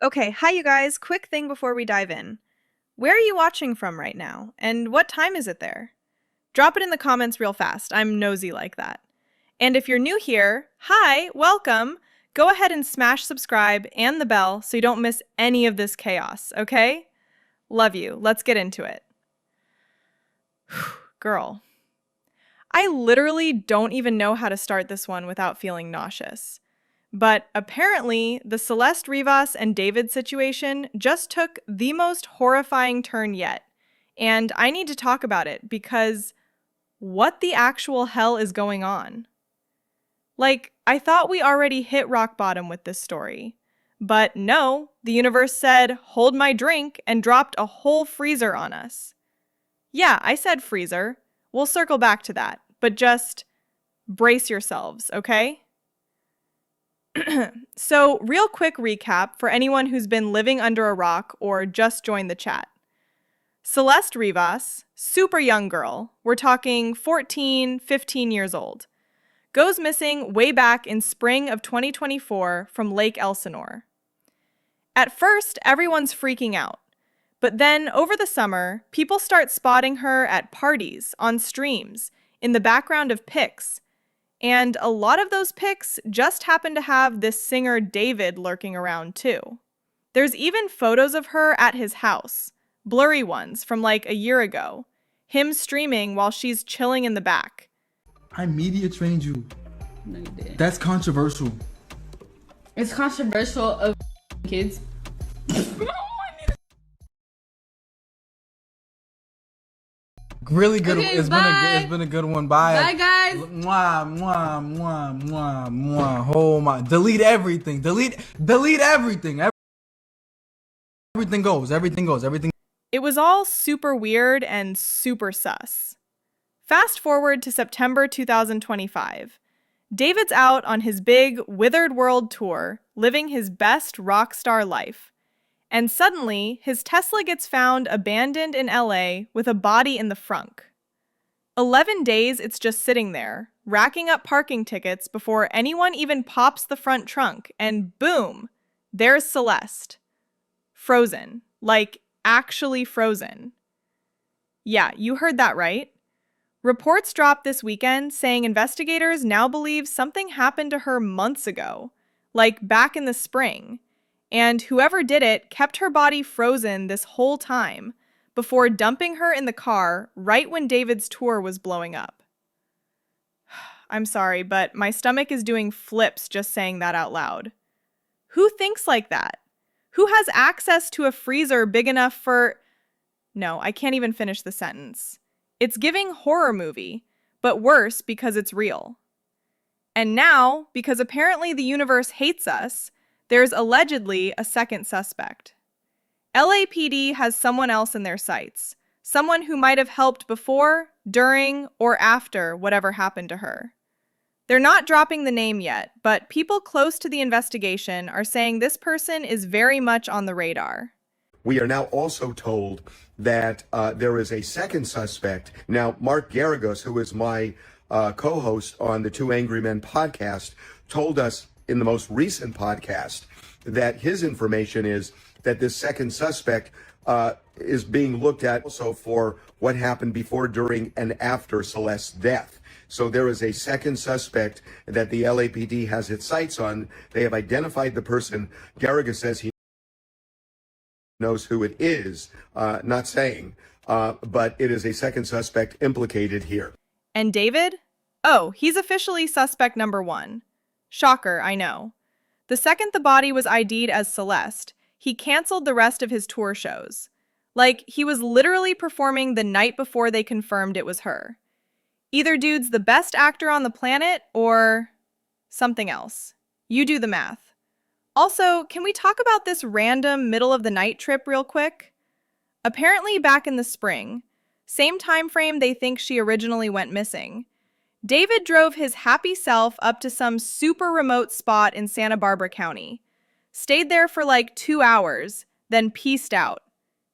Okay, hi you guys. Quick thing before we dive in. Where are you watching from right now? And what time is it there? Drop it in the comments real fast. I'm nosy like that. And if you're new here, hi, welcome. Go ahead and smash subscribe and the bell so you don't miss any of this chaos, okay? Love you. Let's get into it. Girl, I literally don't even know how to start this one without feeling nauseous. But apparently, the Celeste Rivas and David situation just took the most horrifying turn yet. And I need to talk about it because what the actual hell is going on? Like, I thought we already hit rock bottom with this story. But no, the universe said, hold my drink, and dropped a whole freezer on us. Yeah, I said freezer. We'll circle back to that. But just brace yourselves, okay? So, real quick recap for anyone who's been living under a rock or just joined the chat. Celeste Rivas, super young girl, we're talking 14, 15 years old, goes missing way back in spring of 2024 from Lake Elsinore. At first, everyone's freaking out. But then, over the summer, people start spotting her at parties, on streams, in the background of pics. And a lot of those pics just happen to have this singer David lurking around too. There's even photos of her at his house, blurry ones from like a year ago, him streaming while she's chilling in the back. I media trained you. No, you did. That's controversial. It's controversial of kids. Really good. Okay, It's been a good one. Bye. Bye, guys. Mwah, mwah, mwah, mwah, mwah. Oh my! Delete everything. Delete everything. Everything goes. Everything. It was all super weird and super sus. Fast forward to September 2025. David's out on his big Withered World tour, living his best rock star life. And suddenly, his Tesla gets found abandoned in LA with a body in the frunk. 11 days it's just sitting there, racking up parking tickets before anyone even pops the front trunk, and boom, there's Celeste. Frozen. Like, actually frozen. Yeah, you heard that right. Reports dropped this weekend saying investigators now believe something happened to her months ago, like back in the spring. And whoever did it kept her body frozen this whole time before dumping her in the car right when David's tour was blowing up. I'm sorry, but my stomach is doing flips just saying that out loud. Who thinks like that? Who has access to a freezer big enough for... No, I can't even finish the sentence. It's giving horror movie, but worse because it's real. And now, because apparently the universe hates us, there's allegedly a second suspect. LAPD has someone else in their sights, someone who might have helped before, during, or after whatever happened to her. They're not dropping the name yet, but people close to the investigation are saying this person is very much on the radar. We are now also told that there is a second suspect. Now, Mark Garagos, who is my co-host on the Two Angry Men podcast, told us in the most recent podcast that his information is that this second suspect is being looked at also for what happened before, during, and after Celeste's death. So there is a second suspect that the LAPD has its sights on. They have identified the person. Garagos says he knows who it is, not saying, but it is a second suspect implicated here. And David? Oh, he's officially suspect number 1. Shocker, I know. The second the body was ID'd as Celeste, he canceled the rest of his tour shows. Like, he was literally performing the night before they confirmed it was her. Either dude's the best actor on the planet, or something else. You do the math. Also, can we talk about this random middle-of-the-night trip real quick? Apparently back in the spring, same time frame they think she originally went missing, David drove his happy self up to some super remote spot in Santa Barbara County, stayed there for like 2 hours, then peaced out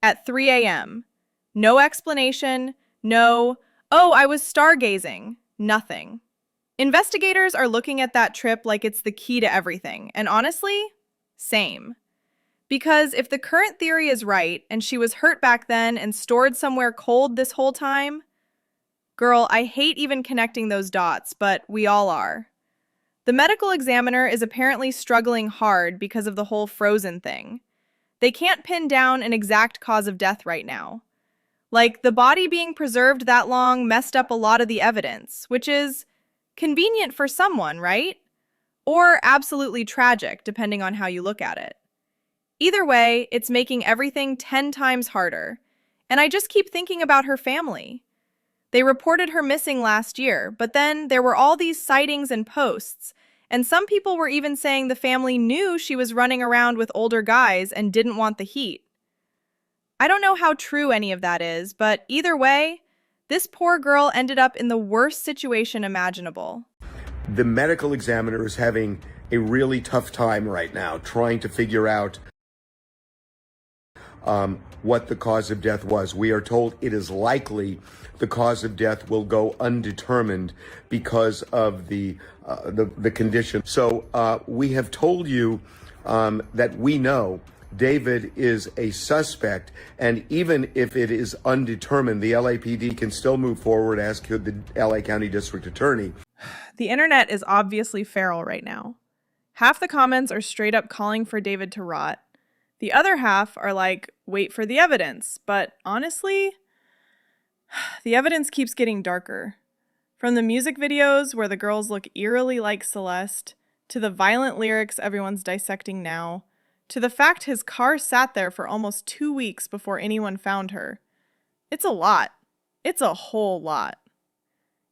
at 3 a.m. No explanation, no, oh, I was stargazing, nothing. Investigators are looking at that trip like it's the key to everything, and honestly, same. Because if the current theory is right and she was hurt back then and stored somewhere cold this whole time, girl, I hate even connecting those dots, but we all are. The medical examiner is apparently struggling hard because of the whole frozen thing. They can't pin down an exact cause of death right now. Like, the body being preserved that long messed up a lot of the evidence, which is convenient for someone, right? Or absolutely tragic, depending on how you look at it. Either way, it's making everything 10 times harder. And I just keep thinking about her family. They reported her missing last year, but then there were all these sightings and posts, and some people were even saying the family knew she was running around with older guys and didn't want the heat. I don't know how true any of that is, but either way, this poor girl ended up in the worst situation imaginable. The medical examiner is having a really tough time right now trying to figure out what the cause of death was. We are told it is likely the cause of death will go undetermined because of the condition. So we have told you that we know David is a suspect, and even if it is undetermined, the LAPD can still move forward, as could the LA County District Attorney. The internet is obviously feral right now. Half the comments are straight up calling for David to rot. The other half are like, wait for the evidence. But honestly, the evidence keeps getting darker. From the music videos where the girls look eerily like Celeste, to the violent lyrics everyone's dissecting now, to the fact his car sat there for almost 2 weeks before anyone found her. It's a lot. It's a whole lot.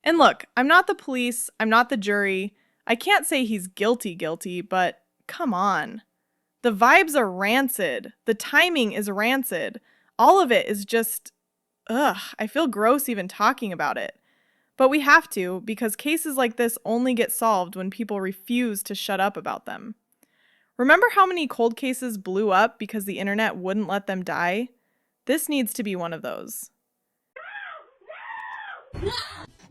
And look, I'm not the police, I'm not the jury. I can't say he's guilty, but come on. The vibes are rancid. The timing is rancid. All of it is just, I feel gross even talking about it. But we have to, because cases like this only get solved when people refuse to shut up about them. Remember how many cold cases blew up because the internet wouldn't let them die? This needs to be one of those.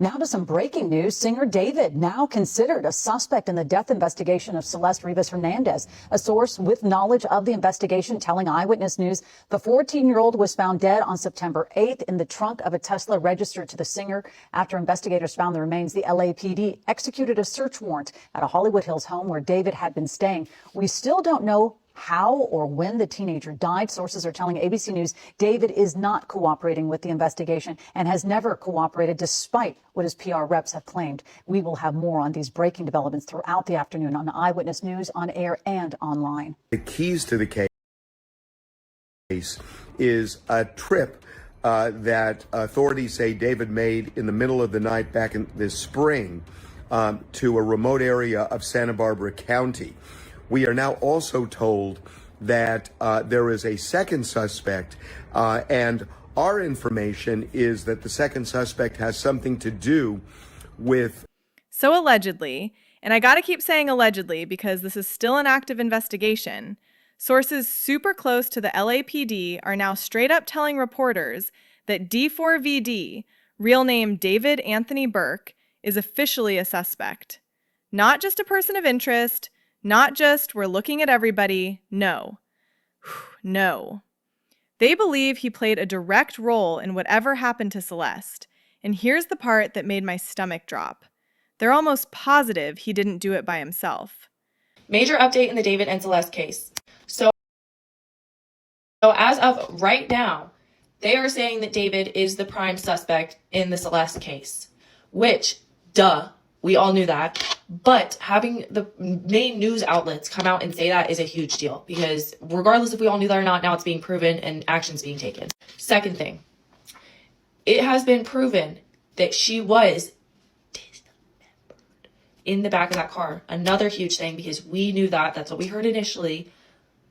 Now to some breaking news. Singer David now considered a suspect in the death investigation of Celeste Rivas Hernandez. A source with knowledge of the investigation telling Eyewitness News the 14-year-old was found dead on September 8th in the trunk of a Tesla registered to the singer. After investigators found the remains, the LAPD executed a search warrant at a Hollywood Hills home where David had been staying. We still don't know how or when the teenager died. Sources are telling ABC News David is not cooperating with the investigation and has never cooperated despite what his PR reps have claimed. We will have more on these breaking developments throughout the afternoon on Eyewitness News, on air and online. The keys to the case is a trip that authorities say David made in the middle of the night back in this spring to a remote area of Santa Barbara County. We are now also told that there is a second suspect, and our information is that the second suspect has something to do with... So allegedly, and I gotta keep saying allegedly because this is still an active investigation, sources super close to the LAPD are now straight up telling reporters that D4VD, real name David Anthony Burke, is officially a suspect. Not just a person of interest, not just we're looking at everybody, no. No. They believe he played a direct role in whatever happened to Celeste, and here's the part that made my stomach drop. They're almost positive he didn't do it by himself. Major update in the David and Celeste case. So as of right now, they are saying that David is the prime suspect in the Celeste case, which, duh, we all knew that. But having the main news outlets come out and say that is a huge deal, because regardless if we all knew that or not, now it's being proven and action's being taken. Second thing, it has been proven that she was dismembered in the back of that car. Another huge thing, because we knew that. That's what we heard initially.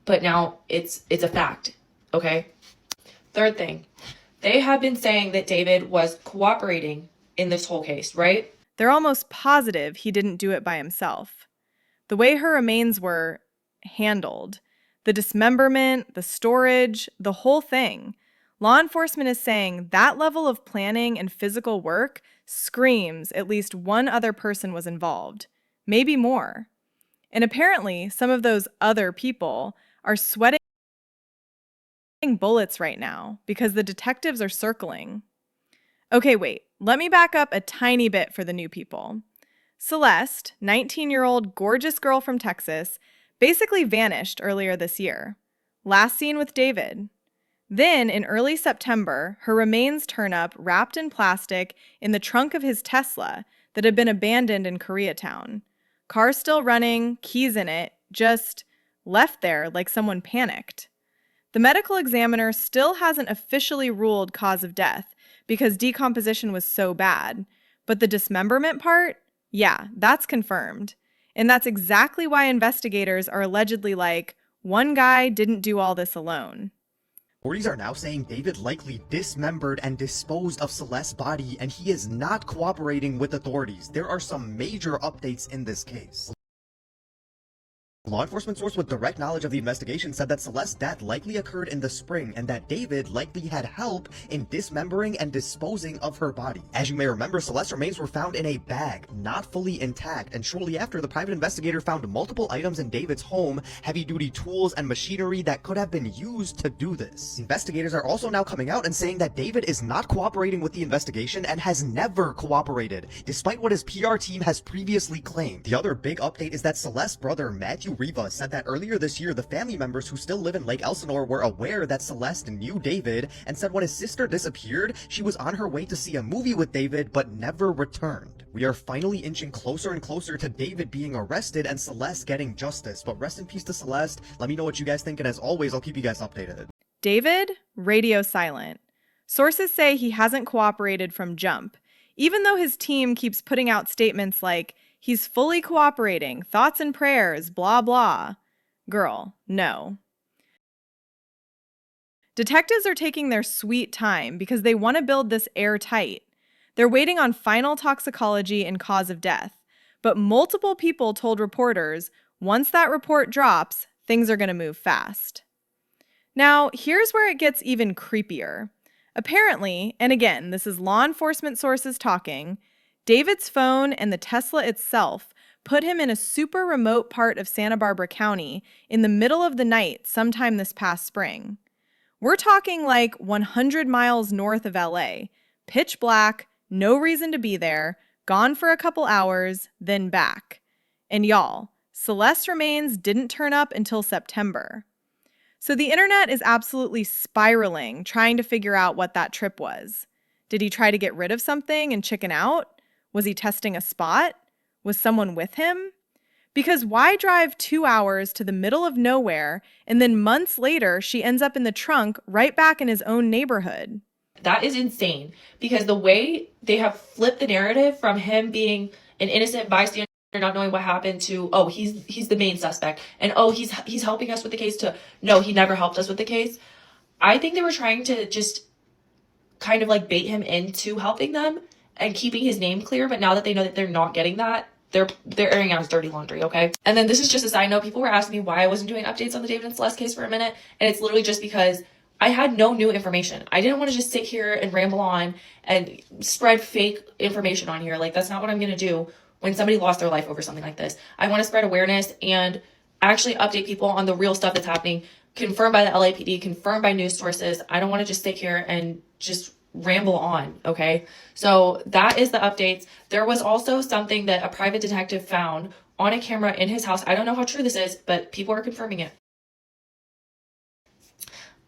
But now it's a fact. Okay? Third thing, they have been saying that David was cooperating in this whole case, right? They're almost positive he didn't do it by himself. The way her remains were handled, the dismemberment, the storage, the whole thing, law enforcement is saying that level of planning and physical work screams at least one other person was involved, maybe more. And apparently, some of those other people are sweating bullets right now because the detectives are circling. Okay, wait, let me back up a tiny bit for the new people. Celeste, 19-year-old gorgeous girl from Texas, basically vanished earlier this year. Last seen with David. Then, in early September, her remains turn up wrapped in plastic in the trunk of his Tesla that had been abandoned in Koreatown. Car still running, keys in it, just left there like someone panicked. The medical examiner still hasn't officially ruled cause of death because decomposition was so bad, but the dismemberment part, yeah, that's confirmed. And that's exactly why investigators are allegedly like, one guy didn't do all this alone. Authorities are now saying David likely dismembered and disposed of Celeste's body, and he is not cooperating with authorities. There are some major updates in this case. A law enforcement source with direct knowledge of the investigation said that Celeste's death likely occurred in the spring and that David likely had help in dismembering and disposing of her body. As you may remember, Celeste's remains were found in a bag, not fully intact, and shortly after, the private investigator found multiple items in David's home, heavy-duty tools and machinery that could have been used to do this. Investigators are also now coming out and saying that David is not cooperating with the investigation and has never cooperated, despite what his PR team has previously claimed. The other big update is that Celeste's brother, Matthew Rivas, said that earlier this year the family members who still live in Lake Elsinore were aware that Celeste knew David, and said when his sister disappeared, she was on her way to see a movie with David but never returned. We are finally inching closer and closer to David being arrested and Celeste getting justice, but rest in peace to Celeste. Let me know what you guys think, and as always, I'll keep you guys updated. David, radio silent. Sources say he hasn't cooperated from jump, even though his team keeps putting out statements like, he's fully cooperating, thoughts and prayers, blah, blah. Girl, no. Detectives are taking their sweet time because they want to build this airtight. They're waiting on final toxicology and cause of death. But multiple people told reporters, once that report drops, things are going to move fast. Now, here's where it gets even creepier. Apparently, and again, this is law enforcement sources talking, David's phone and the Tesla itself put him in a super remote part of Santa Barbara County in the middle of the night sometime this past spring. We're talking like 100 miles north of LA, pitch black, no reason to be there, gone for a couple hours, then back. And y'all, Celeste's remains didn't turn up until September. So the internet is absolutely spiraling trying to figure out what that trip was. Did he try to get rid of something and chicken out? Was he testing a spot? Was someone with him? Because why drive 2 hours to the middle of nowhere and then months later she ends up in the trunk right back in his own neighborhood? That is insane because the way they have flipped the narrative from him being an innocent bystander not knowing what happened to, oh, he's the main suspect, and oh, he's helping us with the case, to no, he never helped us with the case. I think they were trying to just kind of like bait him into helping them and keeping his name clear, but now that they know that they're not getting that, they're airing out his dirty laundry, okay? And then this is just a side note. People were asking me why I wasn't doing updates on the David and Celeste case for a minute, and it's literally just because I had no new information. I didn't want to just sit here and ramble on and spread fake information on here. Like, that's not what I'm going to do when somebody lost their life over something like this. I want to spread awareness and actually update people on the real stuff that's happening, confirmed by the LAPD, confirmed by news sources. I don't want to just sit here and just ramble on, okay? So that is the updates. There was also something that a private detective found on a camera in his house. I don't know how true this is, but people are confirming it.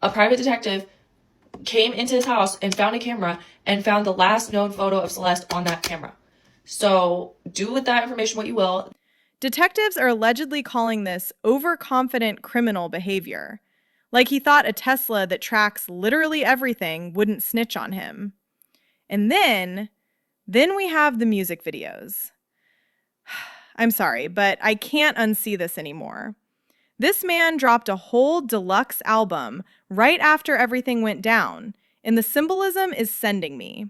A private detective came into his house and found a camera and found the last known photo of Celeste on that camera. So do with that information what you will. Detectives are allegedly calling this overconfident criminal behavior. Like he thought a Tesla that tracks literally everything wouldn't snitch on him. And then we have the music videos. I'm sorry, but I can't unsee this anymore. This man dropped a whole deluxe album right after everything went down, and the symbolism is sending me.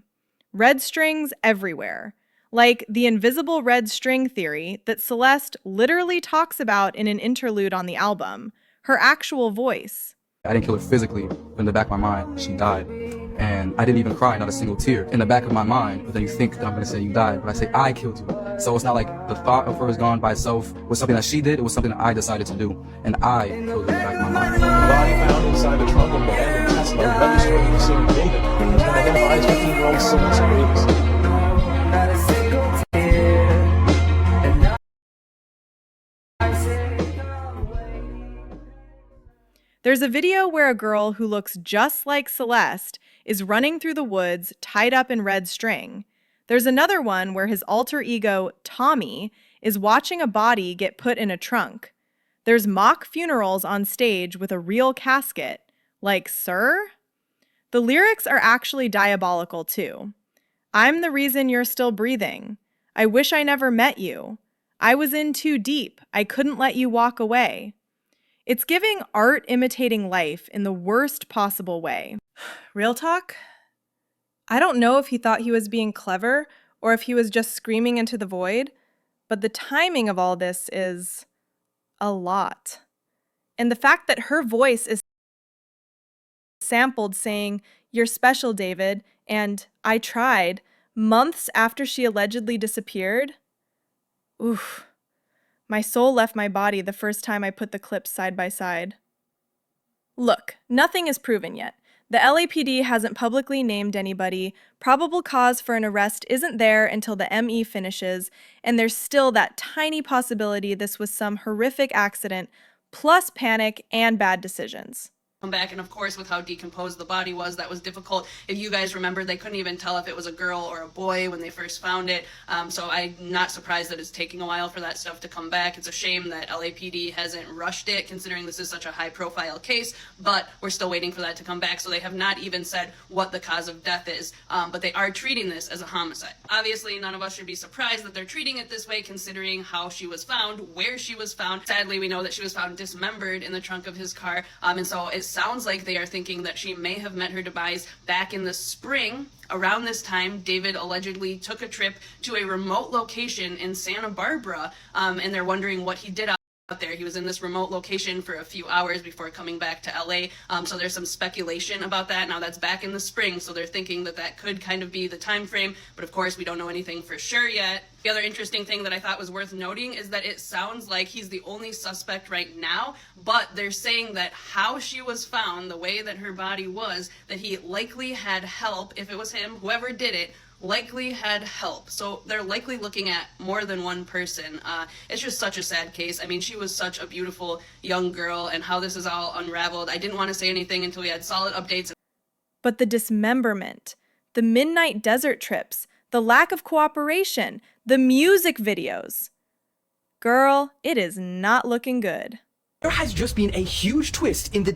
Red strings everywhere, like the invisible red string theory that Celeste literally talks about in an interlude on the album, her actual voice. I didn't kill her physically, but in the back of my mind, she died. And I didn't even cry, not a single tear. In the back of my mind, but then you think that I'm gonna say you died, but I say I killed you. So it's not like the thought of her is gone by itself was something that she did, it was something that I decided to do. And I killed her in the back of my mind. The body found inside the trunk of the by 15-year-old Celeste Rivas. There's a video where a girl who looks just like Celeste is running through the woods tied up in red string. There's another one where his alter ego, Tommy, is watching a body get put in a trunk. There's mock funerals on stage with a real casket. Like, sir? The lyrics are actually diabolical too. I'm the reason you're still breathing. I wish I never met you. I was in too deep. I couldn't let you walk away. It's giving art imitating life in the worst possible way. Real talk? I don't know if he thought he was being clever or if he was just screaming into the void, but the timing of all this is a lot. And the fact that her voice is sampled saying, "You're special, David," and "I tried," months after she allegedly disappeared. Oof. My soul left my body the first time I put the clips side by side. Look, nothing is proven yet. The LAPD hasn't publicly named anybody, probable cause for an arrest isn't there until the ME finishes, and there's still that tiny possibility this was some horrific accident, plus panic and bad decisions. Come back, and of course with how decomposed the body was, that was difficult. If you guys remember, they couldn't even tell if it was a girl or a boy when they first found it, so I'm not surprised that it's taking a while for that stuff to come back. It's a shame that LAPD hasn't rushed it, considering this is such a high profile case, but we're still waiting for that to come back, so they have not even said what the cause of death is, but they are treating this as a homicide. Obviously, none of us should be surprised that they're treating it this way, considering how she was found, where she was found. Sadly, we know that she was found dismembered in the trunk of his car, and so it sounds like they are thinking that she may have met her demise back in the spring. Around this time, David allegedly took a trip to a remote location in Santa Barbara, and they're wondering what he did out there. He was in this remote location for a few hours before coming back to LA, so there's some speculation about that. Now that's back in the spring, so they're thinking that that could kind of be the time frame, but of course we don't know anything for sure yet. The other interesting thing that I thought was worth noting is that it sounds like he's the only suspect right now, but they're saying that how she was found, the way that her body was, that he likely had help. If it was him, whoever did it, likely had help. So they're likely looking at more than one person. It's just such a sad case. I mean, she was such a beautiful young girl, and how this is all unraveled. I didn't want to say anything until we had solid updates. But the dismemberment, the midnight desert trips, the lack of cooperation, the music videos. Girl, it is not looking good. There has just been a huge twist in the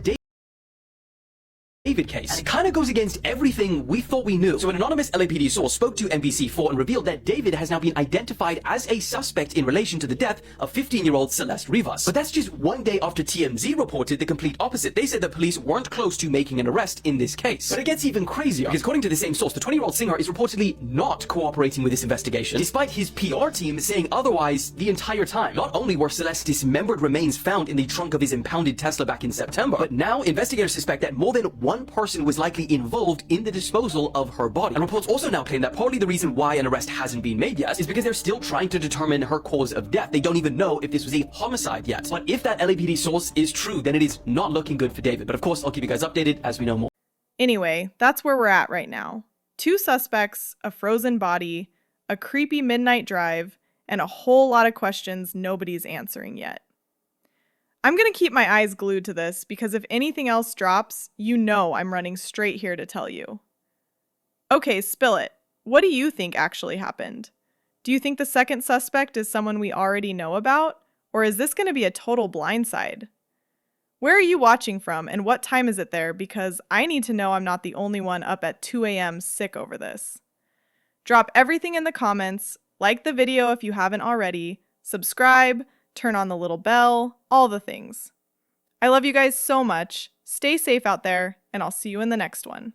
David case, and it kind of goes against everything we thought we knew. So an anonymous LAPD source spoke to NBC4 and revealed that David has now been identified as a suspect in relation to the death of 15-year-old Celeste Rivas. But that's just one day after TMZ reported the complete opposite. They said the police weren't close to making an arrest in this case. But it gets even crazier, because according to the same source, the 20-year-old singer is reportedly not cooperating with this investigation, despite his PR team saying otherwise the entire time. Not only were Celeste's dismembered remains found in the trunk of his impounded Tesla back in September, but now investigators suspect that more than one person was likely involved in the disposal of her body. And reports also now claim that partly the reason why an arrest hasn't been made yet is because they're still trying to determine her cause of death. They don't even know if this was a homicide yet. But if that LAPD source is true, then it is not looking good for David. But of course, I'll keep you guys updated as we know more. Anyway, that's where we're at right now. 2 suspects, a frozen body, a creepy midnight drive, and a whole lot of questions nobody's answering yet. I'm going to keep my eyes glued to this because if anything else drops, you know I'm running straight here to tell you. Okay, spill it. What do you think actually happened? Do you think the second suspect is someone we already know about? Or is this going to be a total blindside? Where are you watching from and what time is it there? Because I need to know I'm not the only one up at 2 a.m. sick over this. Drop everything in the comments, like the video if you haven't already, subscribe, turn on the little bell, all the things. I love you guys so much. Stay safe out there, and I'll see you in the next one.